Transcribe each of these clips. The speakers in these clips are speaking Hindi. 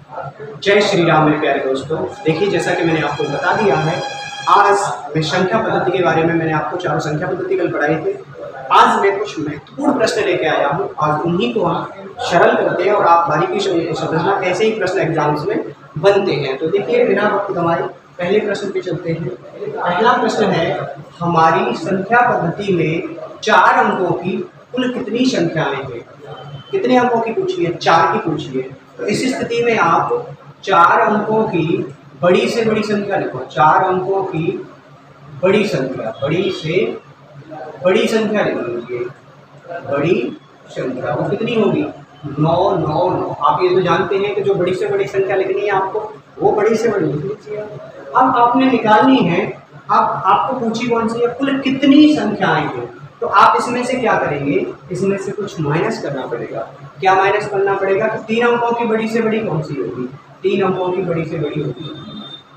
जय श्री राम मेरे प्यारे दोस्तों। देखिए, जैसा कि मैंने आपको बता दिया है, आज मैं संख्या पद्धति के बारे में मैंने आपको चारों संख्या पद्धति कल पढ़ाई थी। आज मैं कुछ महत्वपूर्ण प्रश्न लेके आया हूँ। आज उन्हीं को हम सरल करते हैं और आप बारीकी से समझना, ऐसे ही प्रश्न एग्जाम्स में बनते हैं। तो देखिए, बिना वक्त हमारे पहले प्रश्न पे चलते हैं। पहला प्रश्न है, हमारी संख्या पद्धति में 4 अंकों की कुल कितनी संख्याएं हैं? कितने अंकों की पूछी है? 4 की पूछी है। तो इस स्थिति में आप 4 अंकों की बड़ी से बड़ी संख्या लिखो। 4 अंकों की बड़ी संख्या, बड़ी से बड़ी संख्या लिख लीजिए। बड़ी संख्या वो कितनी होगी? 9 9 9। आप ये तो जानते हैं कि जो बड़ी से बड़ी संख्या लिखनी है आपको, वो बड़ी से बड़ी लिख लीजिए। अब आपने निकालनी है, अब आपको पूछी कौन सी है? कुल कितनी संख्याएं हैं। तो आप इसमें से क्या करेंगे? इसमें से कुछ माइनस करना पड़ेगा। क्या माइनस करना पड़ेगा? तो 3 अंकों की बड़ी से बड़ी कौन सी होगी? 3 अंकों की बड़ी से बड़ी होगी,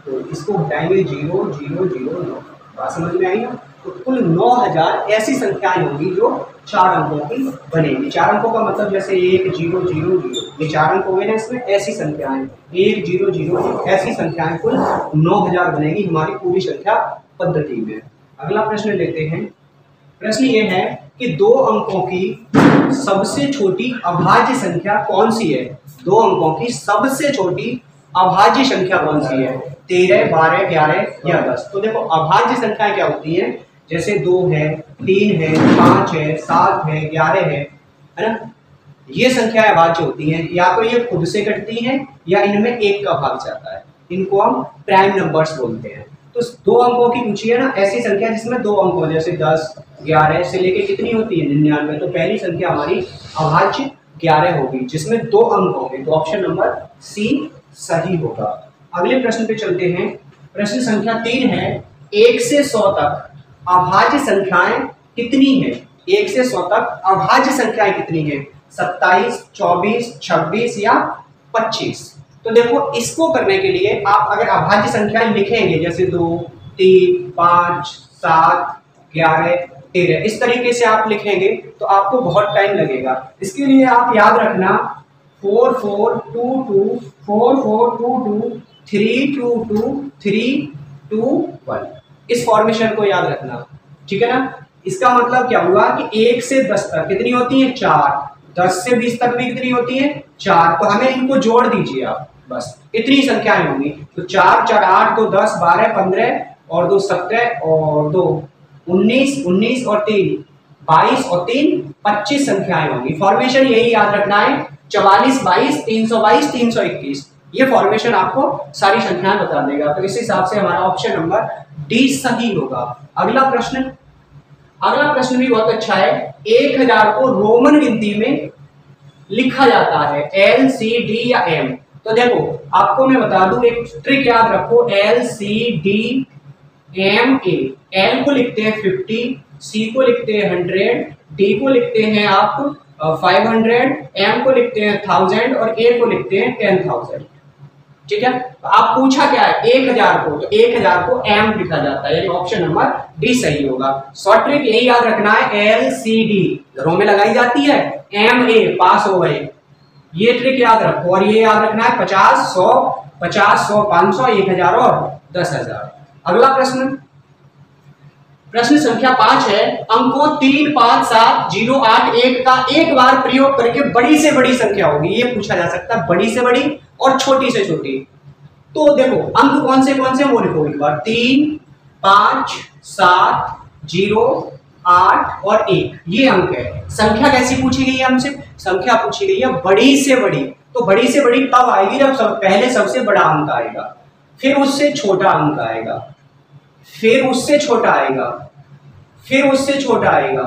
तो इसको हटाएंगे 0 0 0 9। बात समझ में आई ना? तो कुल 9000 ऐसी संख्याएं होंगी जो 4 अंकों की बनेगी। 4 अंकों का मतलब जैसे 1 0 0 0, ये 4 अंक हो गए ना। इसमें ऐसी संख्याएं 1 0 0 ऐसी संख्याएं कुल 9000 बनेगी हमारी पूरी संख्या पद्धति में। अगला प्रश्न लेते हैं। प्रश्न ये है कि 2 अंकों की सबसे छोटी अभाज्य संख्या कौन सी है? 2 अंकों की सबसे छोटी अभाज्य संख्या कौन सी है? 13 12 11 या 10। तो देखो, अभाज्य संख्याएं क्या होती हैं? जैसे 2 है, 3 है, 5 है, 7 है, 11 है ना? ये संख्याएं अभाज्य होती हैं। या तो ये खुद से कटती हैं या इनमें 1 का भाग जाता है। इनको हम प्राइम नंबर्स बोलते हैं। तो 2 अंकों की पूछी है ना, ऐसी संख्या जिसमें 2 अंक हो, जैसे 10 11 से लेके कितनी होती है? 99। तो पहली संख्या हमारी अभाज्य 11 होगी, जिसमें 2 अंक होंगे। तो ऑप्शन नंबर सी सही होगा। अगले प्रश्न पे चलते हैं। प्रश्न संख्या 3 है, 1 से 100 तक अभाज्य संख्याएं कितनी है? 1 से 100 तक अभाज्य संख्याएं कितनी है? 27 24 26 या 25। तो देखो, इसको करने के लिए आप अगर अभाज्य संख्याएं लिखेंगे, जैसे 2 3 5 7 11 13, इस तरीके से आप लिखेंगे तो आपको बहुत टाइम लगेगा। इसके लिए आप याद रखना 4 4 2 2 4 4 2 2 3 2 2 3 2 1, इस फॉर्मेशन को याद रखना, ठीक है ना? इसका मतलब क्या हुआ कि 1 से 10 तक कितनी होती है? 4। 10 से 20 तक भी कितनी होती है? 4। तो हमें इनको जोड़ दीजिए आप, बस इतनी संख्याएं होंगी। तो 4 4 8 2 10 12 15 और 2 17 और 2 19 19 और 3 22 और 3 25 संख्याएं होंगी। फॉर्मेशन यही याद रखना है, 44 22 322 321। ये फॉर्मेशन आपको सारी संख्याएं बता देगा। तो इस हिसाब से हमारा ऑप्शन नंबर डी सही होगा। अगला प्रश्न भी बहुत अच्छा है। 1000 को रोमन गिनती में लिखा जाता है, एल सी डी या एम। तो देखो, आपको मैं बता दूं, एक ट्रिक याद रखो, L C D M A. L को लिखते हैं 50, सी को लिखते हैं 100, डी को लिखते हैं आप 500, एम को लिखते हैं 1000 और ए को लिखते हैं 10,000। ठीक है? तो आप पूछा क्या है? 1000 को, तो 1000 को एम लिखा जाता है, यानी ऑप्शन नंबर डी सही होगा। शॉर्ट ट्रिक यही याद रखना है, एल सी डी घरों में लगाई जाती है, एम ए पास हो गए। ये ट्रिक याद रखो। और ये याद रखना है 50 100 50 100 500 1000 और 10,000। अगला प्रश्न संख्या 5 है, अंकों 3 5 7 0 8 1 का एक बार प्रयोग करके बड़ी से बड़ी संख्या होगी। ये पूछा जा सकता है, बड़ी से बड़ी और छोटी से छोटी। तो देखो, अंक कौन से वो लिखो एक बार। 3 5 7 0 8 और 1, ये अंक है। संख्या कैसी पूछी गई है हमसे? संख्या पूछी गई है बड़ी से बड़ी। तो बड़ी से बड़ी तब आएगी जब पहले सबसे बड़ा अंक आएगा, फिर उससे छोटा अंक आएगा, फिर उससे छोटा आएगा, फिर उससे छोटा आएगा,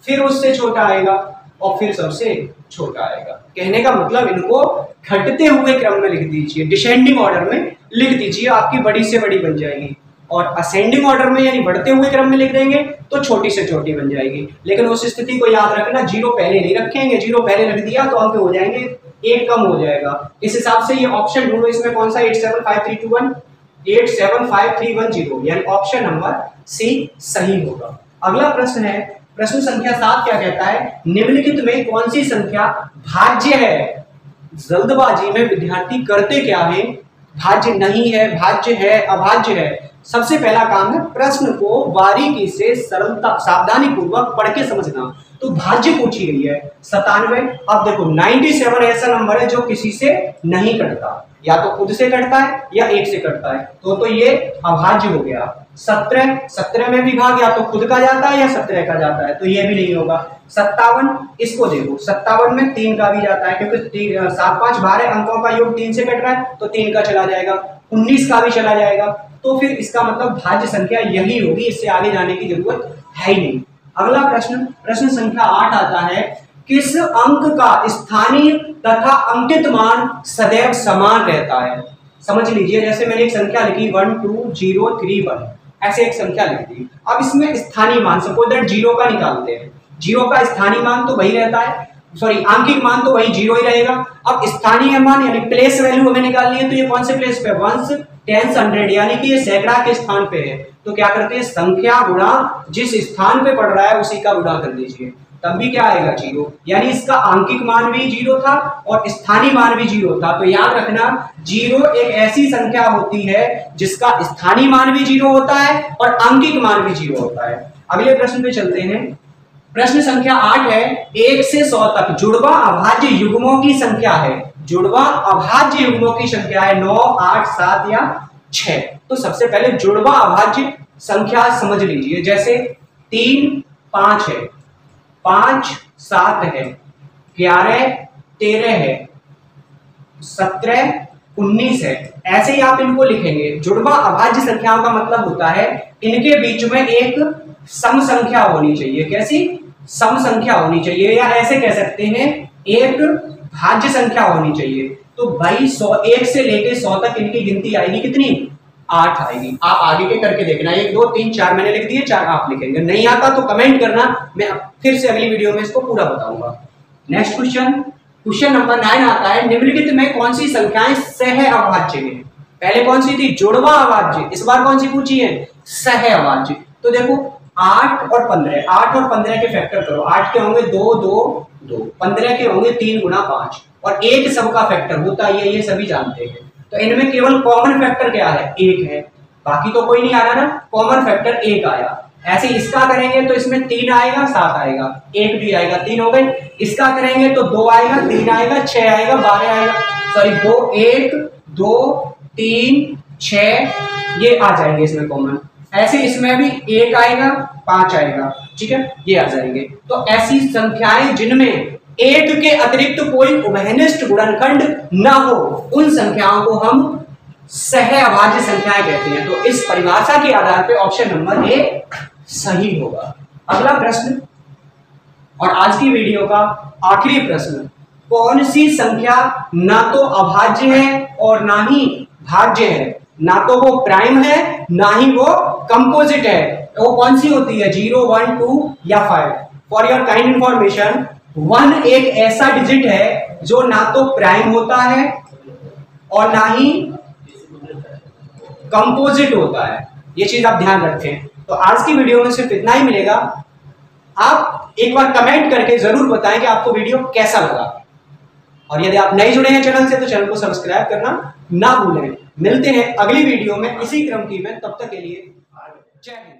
फिर उससे छोटा आएगा और फिर सबसे छोटा आएगा। कहने का मतलब, इनको घटते हुए क्रम में लिख दीजिए, डिसेंडिंग ऑर्डर में लिख दीजिए, आपकी बड़ी से बड़ी बन जाएगी। और असेंडिंग ऑर्डर में यानी बढ़ते हुए क्रम में लिख देंगे तो छोटी से छोटी बन जाएगी। लेकिन उस स्थिति को याद रखना, 0 पहले नहीं रखेंगे। 0 पहले रख दिया तो अंक हो जाएंगे, 1 कम हो जाएगा। इस हिसाब से ये ऑप्शन ढूंढो, इसमें कौन सा? 875321 875310, यानी ऑप्शन नंबर सी सही होगा। अगला प्रश्न है, प्रश्न संख्या 7 क्या कहता है? निम्नलिखित में कौन सी संख्या भाज्य है? जल्दबाजी में विद्यार्थी करते क्या है, भाज्य नहीं है, भाज्य है, अभाज्य है। सबसे पहला काम है प्रश्न को बारीकी से सरलता सावधानी पूर्वक पढ़ के समझना। तो भाज्य पूछी गई है 97। अब देखो 97 ऐसा नंबर है जो किसी से नहीं कटता, या तो खुद से कटता है या एक से कटता है, तो ये अभाज्य हो गया। 17 में भी भाग या तो खुद का जाता है या 17 का जाता है, तो ये भी नहीं होगा। 57 इसको देखो, 57 में 3 का भी जाता है, क्योंकि 7 5 12 अंकों का योग 3 से कट रहा है, तो 3 का चला जाएगा। 19 का भी चला जाएगा, तो फिर इसका मतलब भाज्य संख्या यही होगी, इससे आगे जाने की जरूरत है ही नहीं। अगला प्रश्न संख्या 8 आता है, किस अंक का स्थानीय तथा अंकित मान सदैव समान रहता है। समझ लीजिए, जैसे मैंने एक संख्या लिखी 1 2 0 3 1, ऐसे एक संख्या लिख दी। अब इसमें स्थानीय मान सपोज दैट 0 का निकालते हैं, 0 का स्थानीय मान तो वही रहता है, सॉरी आंकिक मान तो वही 0 ही रहेगा। अब स्थानीय मान यानी प्लेस वैल्यू हमें निकालनी है, तो ये कौन से प्लेस पे, 1 10 100, यानी कि ये सैकड़ा के स्थान पे है। तो क्या करते हैं, संख्या गुणा जिस स्थान पे पड़ रहा है उसी का गुणा कर दीजिए, तब भी क्या आएगा 0, यानी इसका आंकिक मान भी 0 था और स्थानीय मान भी 0 था। तो याद रखना 0 एक ऐसी संख्या होती है जिसका स्थानीय मान भी 0 होता है और आंकिक मान भी 0 होता है। अगले प्रश्न पे चलते हैं। प्रश्न संख्या 8 है, 1 से 100 तक जुड़वा अभाज्य युग्मों की संख्या है। जुड़वा अभाज्य युग्मों की संख्या है 9 8 7 या 6। तो सबसे पहले जुड़वा अभाज्य संख्या समझ लीजिए, जैसे 3 5 है, 5 7 है, 11 13 है, 17 19 है, ऐसे ही आप इनको लिखेंगे। जुड़वा अभाज्य संख्याओं का मतलब होता है इनके बीच में एक सम संख्या होनी चाहिए। कैसी सम संख्या होनी चाहिए, या ऐसे कह सकते हैं एक भाज्य संख्या होनी चाहिए। तो भाई 1 से लेके 100 तक इनकी गिनती आएगी कितनी, 8 आएगी। आप आगे के करके देखना, 1 2 3 4 मैंने लिख दिए, 4 आप लिखेंगे। नहीं आता तो कमेंट करना, मैं फिर से अगली वीडियो में इसको पूरा बताऊंगा। नेक्स्ट क्वेश्चन नंबर 9 आता है, निम्नलिखित में कौन सी संख्याएं सह अभाज्य हैं। पहले कौन सी थी, जुड़वा अभाज्य, इस बार कौन सी पूछी है, सह अभाज्य। तो देखो 8 और 15, 8 और 15 के फैक्टर करो, 8 के होंगे 2 2 2, 15 के होंगे 3 गुना 5, और 1 सबका फैक्टर होता है, ये सभी जानते हैं। तो इनमें केवल कॉमन फैक्टर क्या है, 1 है, बाकी तो कोई नहीं आ रहा ना, कॉमन फैक्टर 1 आया। ऐसे इसका करेंगे तो इसमें 3 आएगा 7 आएगा, 1 भी आएगा, 3 हो गए। इसका करेंगे तो 2 आएगा 3 आएगा 6 आएगा 12 आएगा, सॉरी 2 1 2 3 6 ये आ जाएंगे इसमें कॉमन। ऐसे इसमें भी 1 आएगा 5 आएगा, ठीक है, ये आ जाएंगे। तो ऐसी संख्याएं जिनमें 1 के अतिरिक्त कोई उभयनिष्ठ गुणनखंड न हो, उन संख्याओं को हम सह अभाज्य संख्याएं कहते हैं। तो इस परिभाषा के आधार पर ऑप्शन नंबर ए सही होगा। अगला प्रश्न और आज की वीडियो का आखिरी प्रश्न, कौन सी संख्या ना तो अभाज्य है और ना ही भाज्य है, ना तो वो प्राइम है ना ही वो कंपोजिट है। वो कौन सी होती है, 0 1 2 या 5। फॉर योर काइंड इंफॉर्मेशन, 1 एक ऐसा डिजिट है जो ना तो प्राइम होता है और ना ही कंपोजिट होता है, ये चीज आप ध्यान रखें। तो आज की वीडियो में सिर्फ इतना ही मिलेगा। आप एक बार कमेंट करके जरूर बताएं कि आपको वीडियो कैसा लगा, और यदि आप नए जुड़े हैं चैनल से तो चैनल को सब्सक्राइब करना ना भूलें। मिलते हैं अगली वीडियो में इसी क्रम की में, तब तक के लिए जय हिंद।